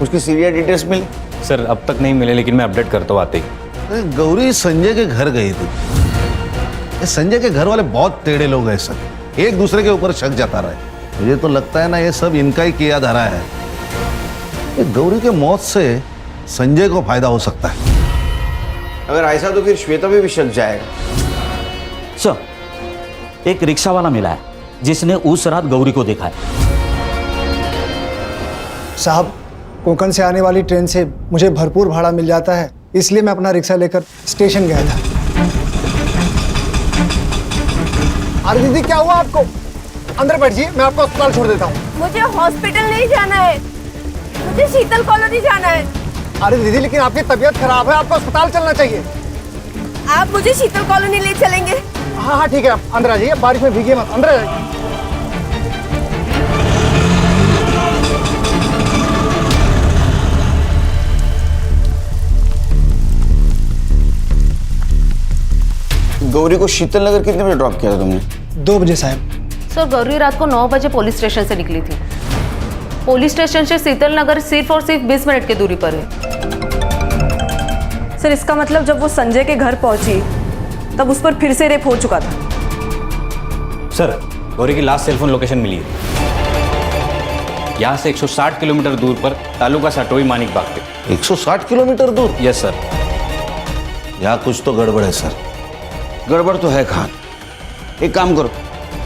Speaker 12: उसकी सीरियस डिटेल्स मिले?
Speaker 3: सर अब तक नहीं मिले, लेकिन मैं अपडेट करता हूँ आते ही।
Speaker 15: गौरी संजय के घर गई थी। संजय के घर वाले बहुत टेढ़े लोग हैं सर। एक दूसरे के ऊपर शक जता रहे। मुझे तो लगता है ना ये सब इनका ही किया धरा है। ये गौरी के मौत से संजय को फायदा हो सकता है।
Speaker 4: अगर ऐसा तो फिर श्वेता पे भी शक जाएगा।
Speaker 13: सर, एक रिक्शा वाला मिला है जिसने उस रात गौरी को देखा है।
Speaker 17: साहब, कोंकण से आने वाली ट्रेन से मुझे भरपूर भाड़ा मिल जाता है, इसलिए मैं अपना रिक्शा लेकर स्टेशन गया था। अरे दीदी, क्या हुआ आपको? अंदर बैठिए, मैं आपको अस्पताल छोड़ देता हूँ।
Speaker 18: मुझे हॉस्पिटल नहीं जाना है, मुझे शीतल कॉलोनी जाना है।
Speaker 17: अरे दीदी, लेकिन आपकी तबीयत खराब है, आपको अस्पताल चलना चाहिए।
Speaker 18: आप मुझे शीतल कॉलोनी ले चलेंगे?
Speaker 17: हाँ हाँ ठीक है, आप अंदर आ जाइए, बारिश में भीगिए मत, अंदर आ जाइए।
Speaker 4: गौरी को शीतल नगर कितने बजे ड्रॉप किया था तुमने?
Speaker 17: 2 बजे साहब।
Speaker 5: सर, गौरी रात को 9 बजे पुलिस स्टेशन से निकली थी। पुलिस स्टेशन से शीतल नगर सिर्फ और सिर्फ 20 मिनट की दूरी पर है।
Speaker 16: सर, इसका मतलब जब वो संजय के घर पहुंची तब उस पर फिर से रेप हो चुका था।
Speaker 3: सर, गौरी की लास्ट सेलफोन लोकेशन मिली है। यहाँ से 160 किलोमीटर दूर पर तालुका सटोई मानिक बाग पे।
Speaker 15: 160 किलोमीटर दूर?
Speaker 3: Yes sir.
Speaker 15: यहाँ कुछ तो गड़बड़ है सर।
Speaker 4: गड़बड़ तो है खान। एक काम करो,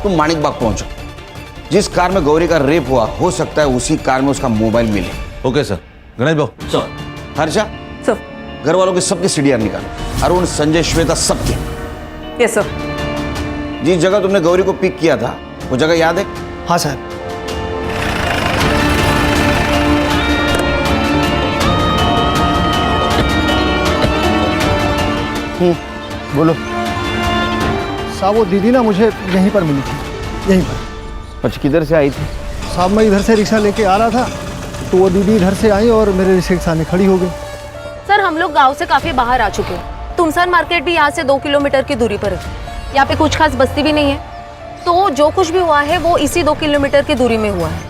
Speaker 4: तुम मानिक बाग पहुंचो। जिस कार में गौरी का रेप हुआ, हो सकता है उसी कार में उसका मोबाइल मिले।
Speaker 15: Okay sir. Ganesh Bhau.
Speaker 4: Sir. Harsha
Speaker 16: sir.
Speaker 4: घर वालों के सबके सीडीआर निकालो। अरुण, संजय, श्वेता, सबके।
Speaker 16: Yes sir.
Speaker 4: जिस जगह तुमने गौरी को पिक किया था वो जगह याद है?
Speaker 17: हाँ सर।
Speaker 4: बोलो।
Speaker 17: साहब, वो दीदी ना मुझे यहीं पर मिली थी, यहीं पर।
Speaker 4: अच्छा, किधर से आई थी?
Speaker 17: साहब, मैं इधर से रिक्शा लेके आ रहा था तो वो दीदी इधर से आई और मेरे रिक्शे के सामने खड़ी हो गई।
Speaker 5: सर, हम लोग गांव से काफी बाहर आ चुके हैं। तुमसान मार्केट भी यहाँ से 2 किलोमीटर की दूरी पर है। यहाँ पे कुछ खास बस्ती भी नहीं है, तो जो कुछ भी हुआ है वो इसी 2 किलोमीटर की दूरी में हुआ है।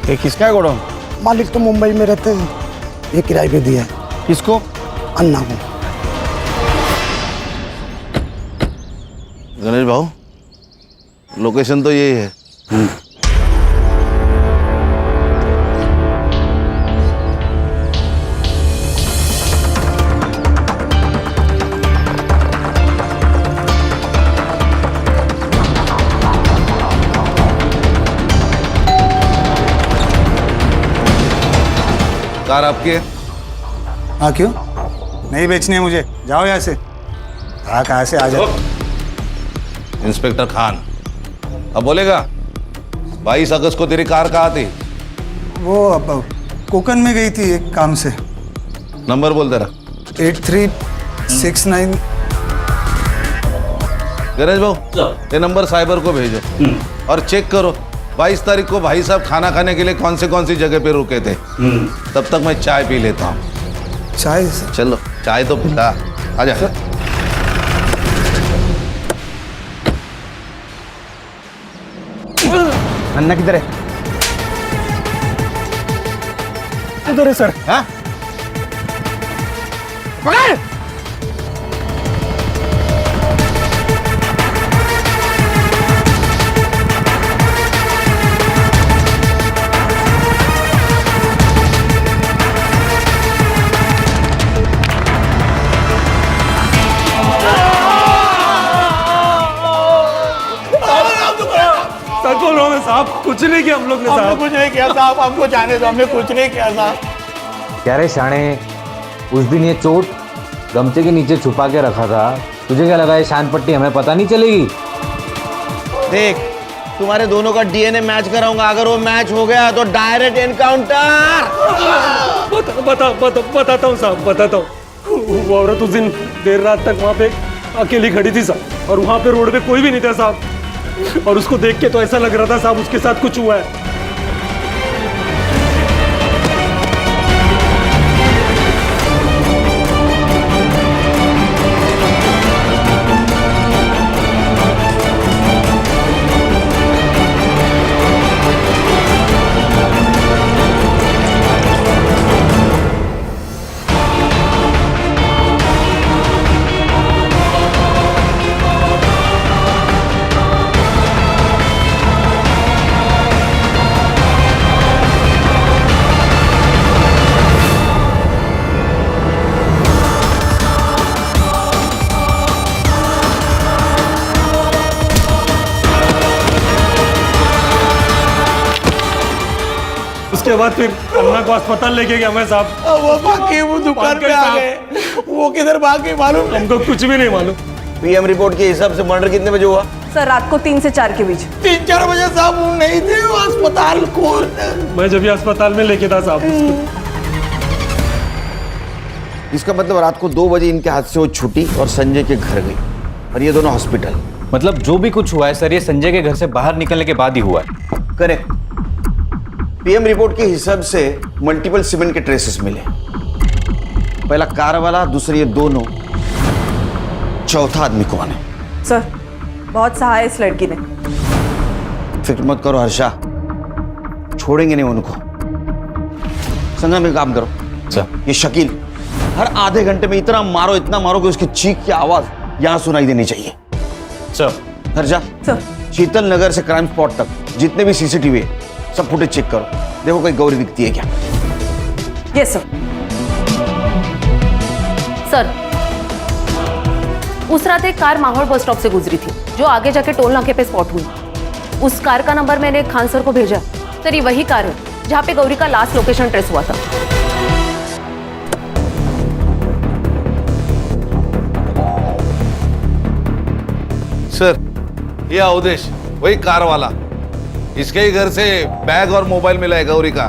Speaker 4: ये किसका है गोडाउन?
Speaker 17: मालिक तो मुंबई में रहते हैं, ये किराए पे दिया है।
Speaker 4: किसको?
Speaker 17: अन्ना को।
Speaker 15: गणेश भाऊ, लोकेशन तो यही है। कार आपकी है?
Speaker 17: हाँ, क्यों नहीं बेचनी है मुझे? जाओ यहाँ से। हाँ, कहाँ से आ जाओ।
Speaker 15: इंस्पेक्टर खान, अब बोलेगा 22 अगस्त को तेरी कार कहाँ थी?
Speaker 17: वो अब कोकन में गई थी एक काम से।
Speaker 15: नंबर बोल तेरा।
Speaker 17: 8369।
Speaker 15: गणेश भाऊ, ये नंबर साइबर को भेजो और चेक करो 22 तारीख को भाई साहब खाना खाने के लिए कौन सी जगह पे रुके थे। तब तक मैं चाय पी लेता हूँ।
Speaker 17: चाय?
Speaker 15: चलो, चाय तो पिला। आजा।
Speaker 4: अन्ना किधर है?
Speaker 17: उधर है सर।
Speaker 4: हाँ?
Speaker 6: पकड़!
Speaker 10: सच बोल रहा हूँ मैं साहब, कुछ नहीं किया हम लोग ने साहब। कुछ नहीं किया साहब, हमको जाने दो, हमने कुछ नहीं किया साहब।
Speaker 3: क्या रे शाणे, उस दिन ये चोट गमछे के नीचे छुपा के रखा था, तुझे क्या लगा ये शान पट्टी हमें पता नहीं चलेगी?
Speaker 4: देख, तुम्हारे दोनों का डीएनए मैच कराऊंगा। अगर वो मैच हो गया तो डायरेक्ट एनकाउंटर।
Speaker 10: बताता हूँ साहब, बताता हूँ। वो औरत उस दिन देर रात तक वहाँ पे अकेली खड़ी थी साहब, और वहाँ पे रोड पे कोई भी नहीं था साहब, और उसको देख के तो ऐसा लग रहा था साहब उसके साथ कुछ हुआ है।
Speaker 6: उसके बाद फिर अन्ना को अस्पताल लेके गया मैं साहब।
Speaker 8: वो बाकी वो दुकान पे आ गए, वो किधर भाग गए मालूम?
Speaker 6: हमको कुछ भी नहीं मालूम।
Speaker 8: पीएम रिपोर्ट के हिसाब से मर्डर कितने बजे हुआ?
Speaker 16: सर रात को 3 से 4 के बीच।
Speaker 8: 3-4 बजे साहब वो नहीं थे, वो अस्पताल खोल।
Speaker 6: मैं जब भी अस्पताल में लेके था साहब।
Speaker 8: इसका मतलब रात को 2 बजे इनके हाथ से वो छुट्टी और संजय के घर गई और ये दोनों हॉस्पिटल।
Speaker 3: मतलब जो भी कुछ हुआ है सर, ये संजय के घर से बाहर निकलने के बाद ही हुआ है।
Speaker 8: करेक्ट। पीएम रिपोर्ट के हिसाब से मल्टीपल सीमेंट के ट्रेसेस मिले। पहला कार वाला, दूसरे ये दोनों, चौथा आदमी कौन है?
Speaker 16: सर बहुत सहाय इस लड़की ने।
Speaker 8: फिक्र मत करो हर्षा, छोड़ेंगे नहीं उनको। संगम में काम करो सर, ये शकील हर आधे घंटे में इतना मारो कि उसकी चीख की आवाज यहां सुनाई देनी चाहिए।
Speaker 3: सर
Speaker 8: हर्षा,
Speaker 16: सर
Speaker 8: शीतल नगर से क्राइम स्पॉट तक जितने भी सीसीटीवी है सब फुटेज चेक करो, देखो कोई गौरी दिखती है क्या।
Speaker 16: Yes sir.
Speaker 5: सर उस रात एक कार माहौल बस स्टॉप से गुजरी थी जो आगे जाके टोल नाके पे स्पॉट हुई। उस कार का नंबर मैंने खान सर को भेजा। सर ये वही कार है जहां पे गौरी का लास्ट लोकेशन ट्रेस हुआ था।
Speaker 15: सर ये अवधेश वही कार वाला, इसके ही घर से बैग और मोबाइल मिला है गौरी का,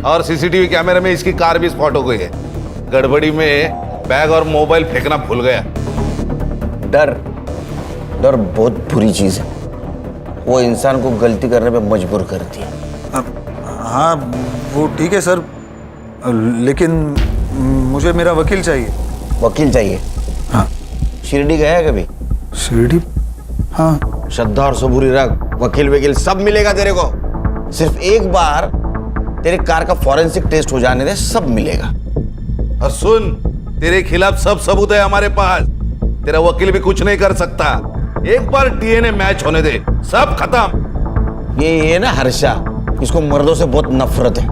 Speaker 15: और सीसीटीवी कैमरे में इसकी कार भी स्पॉट हो गई है। गड़बड़ी में बैग और मोबाइल फेंकना भूल गया।
Speaker 8: डर बहुत बुरी चीज है, वो इंसान को गलती करने पे मजबूर करती है।
Speaker 10: हाँ वो ठीक है सर, लेकिन मुझे मेरा वकील चाहिए।
Speaker 8: वकील चाहिए?
Speaker 10: हाँ।
Speaker 8: शिरडी गया है कभी?
Speaker 10: शिरडी? हाँ।
Speaker 8: श्रद्धा और सबूरी रख, वकील सब मिलेगा तेरे को। सिर्फ एक बार तेरे कार का फॉरेंसिक टेस्ट हो जाने दे, सब मिलेगा।
Speaker 15: और सुन, तेरे खिलाफ सब सबूत है हमारे पास, तेरा वकील भी कुछ नहीं कर सकता। एक बार डीएनए मैच होने दे, सब खत्म।
Speaker 8: ये ना हर्षा, इसको मर्दों से बहुत नफरत है,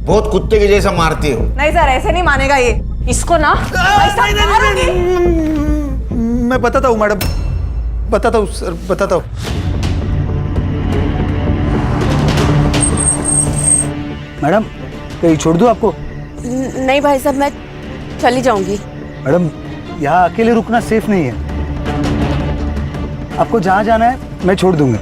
Speaker 8: बहुत कुत्ते के जैसा मारती हो।
Speaker 16: नहीं सर ऐसे नहीं मानेगा ये, इसको ना
Speaker 10: मैं बताता हूँ मैडम, बताता हूँ सर, बताता हूँ। मैडम कहीं छोड़ दूँ आपको?
Speaker 1: नहीं भाई साहब, मैं चली जाऊंगी।
Speaker 10: मैडम यहाँ अकेले रुकना सेफ नहीं है, आपको जहाँ जाना है मैं छोड़ दूंगा।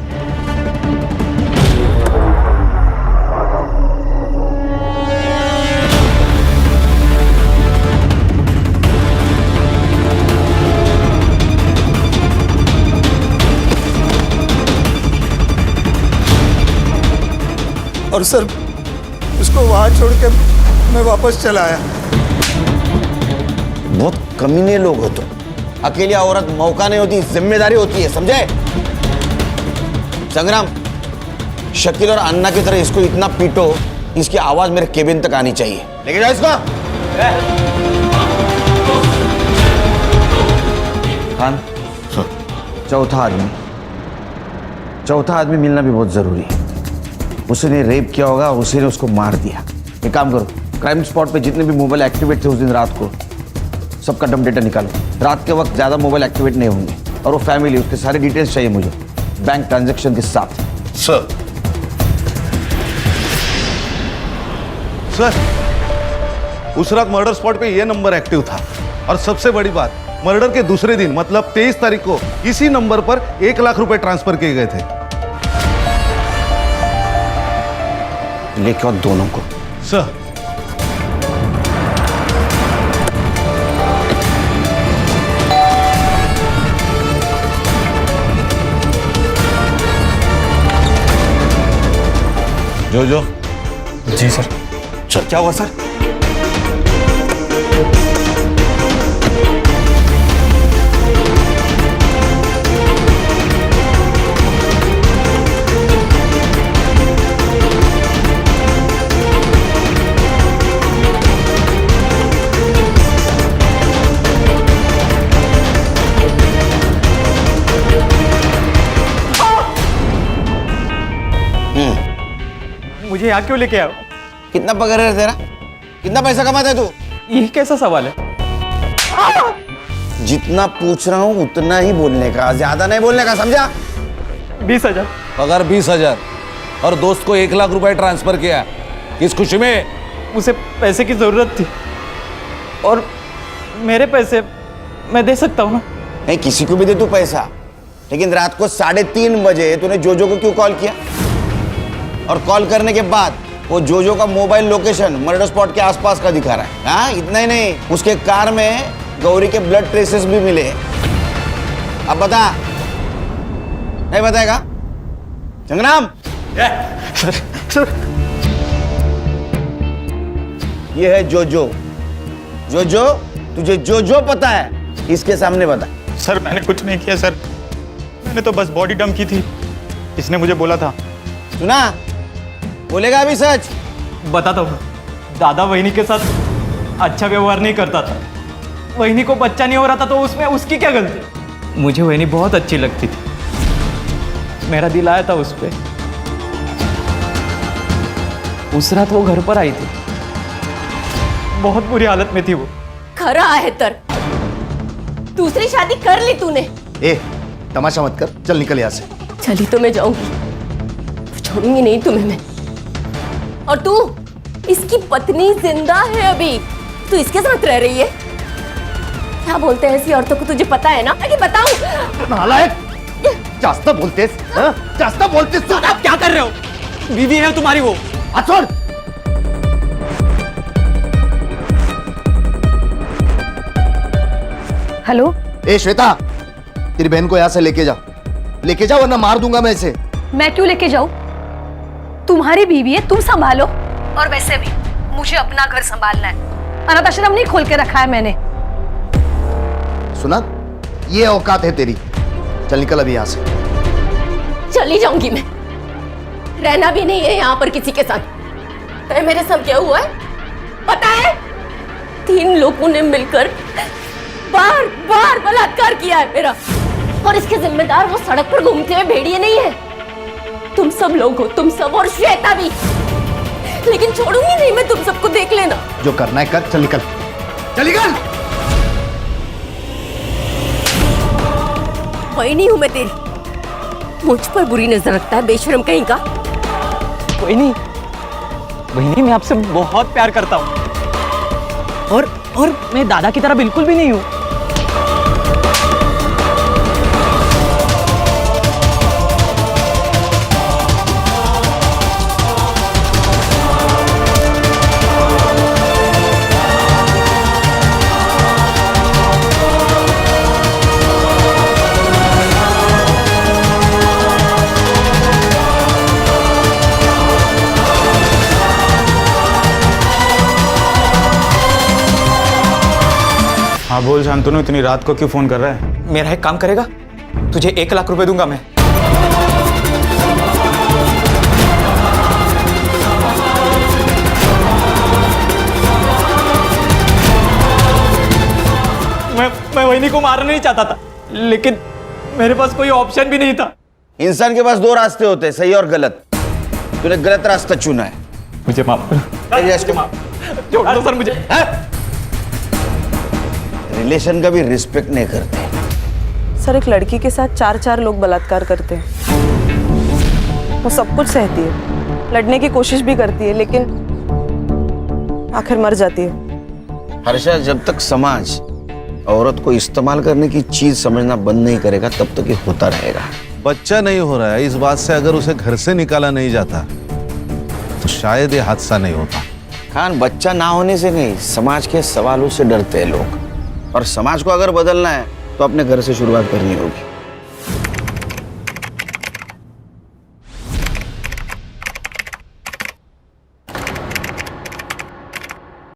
Speaker 10: और सर उसको वहां छोड़ के मैं वापस चला आया।
Speaker 8: बहुत कमीने लोग हो तुम। अकेली औरत मौका नहीं होती, जिम्मेदारी होती है, समझे? संग्राम, शकील और अन्ना की तरह इसको इतना पीटो, इसकी आवाज मेरे केबिन तक आनी चाहिए। लेके जाओ इसको। खान, चौथा आदमी मिलना भी बहुत जरूरी है। उसने रेप किया होगा, उसी ने उसको मार दिया। एक काम करो, क्राइम स्पॉट पे जितने भी मोबाइल एक्टिवेट थे उस दिन रात को, सबका डम डेटा निकालो। रात के वक्त ज्यादा मोबाइल एक्टिवेट नहीं होंगे, और वो फैमिली, उसके सारे डिटेल्स चाहिए मुझे, बैंक ट्रांजैक्शन के साथ।
Speaker 15: सर उस रात मर्डर स्पॉट पे ये नंबर एक्टिव था, और सबसे बड़ी बात, मर्डर के दूसरे दिन मतलब 23 तारीख को इसी नंबर पर 1 लाख रुपए ट्रांसफर किए गए थे।
Speaker 8: लेके आओ दोनों को।
Speaker 15: सर जो
Speaker 10: जी सर।
Speaker 15: चल, क्या हुआ सर?
Speaker 10: मुझे यहाँ क्यों लेके आओ?
Speaker 8: कितना पगार है तेरा? कितना पैसा कमाता है तू?
Speaker 10: ये कैसा सवाल है?
Speaker 8: जितना पूछ रहा हूँ उतना ही बोलने का, ज्यादा नहीं बोलने का, समझा?
Speaker 10: 20,000
Speaker 15: पगार 20,000। और दोस्त को 1 लाख रुपए ट्रांसफर किया, किस खुशी में?
Speaker 9: उसे पैसे की जरूरत थी और मेरे पैसे मैं दे सकता हूँ ना।
Speaker 8: नहीं, किसी को भी दे तू पैसा, लेकिन रात को 3:30 बजे तूने जोजो को क्यों कॉल किया? और कॉल करने के बाद वो जोजो का मोबाइल लोकेशन मर्डर स्पॉट के आसपास का दिखा रहा है। हाँ, इतना ही नहीं, उसके कार में गौरी के ब्लड ट्रेसेस भी मिले। अब बता, नहीं बताएगा? संग्राम,
Speaker 9: सर
Speaker 8: ये है जोजो। जोजो, तुझे जोजो पता है? इसके सामने बता।
Speaker 9: सर मैंने कुछ नहीं किया सर, मैंने तो बस बॉडी डंप की थी, इसने मुझे बोला था।
Speaker 8: सुना? बोलेगा अभी सच?
Speaker 9: बताता हूँ, दादा वहिनी के साथ अच्छा व्यवहार नहीं करता था, वहिनी को बच्चा नहीं हो रहा था तो उसमें उसकी क्या गलती? मुझे वहिनी बहुत अच्छी लगती थी, मेरा दिल आया था उस पे। उस रात वो घर पर आई थी, बहुत बुरी हालत में थी वो।
Speaker 1: खरा है तर, दूसरी शादी कर ली तूने।
Speaker 4: ए, तमाशा मत कर, चल निकल यहाँ से।
Speaker 1: चली तो मैं जाऊंगी, छोड़ूंगी नहीं तुम्हें मैं। और तू, इसकी पत्नी जिंदा है अभी, तू इसके साथ रह रही है? क्या बोलते हैं ऐसी औरतों को, तुझे पता है ना? कि बताऊं?
Speaker 4: नालायक, जास्त बोलतेस, हाँ? जास्त बोलतेस तू।
Speaker 9: आप क्या कर रहे हो? बीवी है तुम्हारी वो।
Speaker 4: छोड़।
Speaker 5: हेलो।
Speaker 4: ए श्वेता, तेरी बहन को यहाँ से लेके जा वरना मार दूंगा मैं इसे।
Speaker 5: मैं क्यों लेके जाऊं? तुम्हारी बीवी है, तुम संभालो। और वैसे भी मुझे अपना घर संभालना है, अनाथ आश्रम नहीं खोल के रखा है मैंने।
Speaker 4: सुना, ये औकात है तेरी। चल निकल अभी यहाँ से।
Speaker 1: चली जाऊंगी मैं, रहना भी नहीं है यहाँ पर किसी के साथ। तो मेरे साथ क्या हुआ है पता है? 3 लोगों ने मिलकर बार बार बलात्कार किया है मेरा, और इसके जिम्मेदार वो सड़क पर घूमते हुए भेड़िए नहीं है, तुम सब लोग हो, तुम सब, और श्वेता भी। लेकिन छोड़ूंगी नहीं मैं तुम सबको, देख लेना।
Speaker 4: जो करना है कर, चल निकल, चल निकल।
Speaker 1: वही नहीं हूं मैं तेरी, मुझ पर बुरी नजर रखता है बेशरम कहीं का।
Speaker 9: कोई नहीं, वहिनी मैं आपसे बहुत प्यार करता हूँ, और मैं दादा की तरह बिल्कुल भी नहीं हूँ। हाँ बोल शांतनु, इतनी रात को क्यों फोन कर रहा है? मेरा एक काम करेगा, तुझे 1 लाख रुपए दूंगा मैं। मैं वहिनी को मारना नहीं चाहता था, लेकिन मेरे पास कोई ऑप्शन भी नहीं था।
Speaker 8: इंसान के पास 2 रास्ते होते हैं, सही और गलत। तूने गलत रास्ता चुना है।
Speaker 9: मुझे माफ करो। छोड़ दो सर मुझे।
Speaker 8: रिलेशन का भी रिस्पेक्ट नहीं करते।
Speaker 16: सर, एक लड़की के साथ 4 लोग बलात्कार करते हैं। वो सब कुछ सहती है, लड़ने की कोशिश भी करती है, लेकिन आखिर मर जाती है।
Speaker 8: हर्षा, जब तक समाज औरत को इस्तेमाल करने की चीज समझना बंद नहीं करेगा, तब तक ये होता रहेगा।
Speaker 15: बच्चा नहीं हो रहा है, इस बात से अगर उसे घर से निकाला नहीं जाता तो शायद ये हादसा नहीं होता।
Speaker 8: खान, बच्चा ना होने से नहीं, समाज के सवालों से डरते हैं लोग, और समाज को अगर बदलना है तो अपने घर से शुरुआत करनी होगी।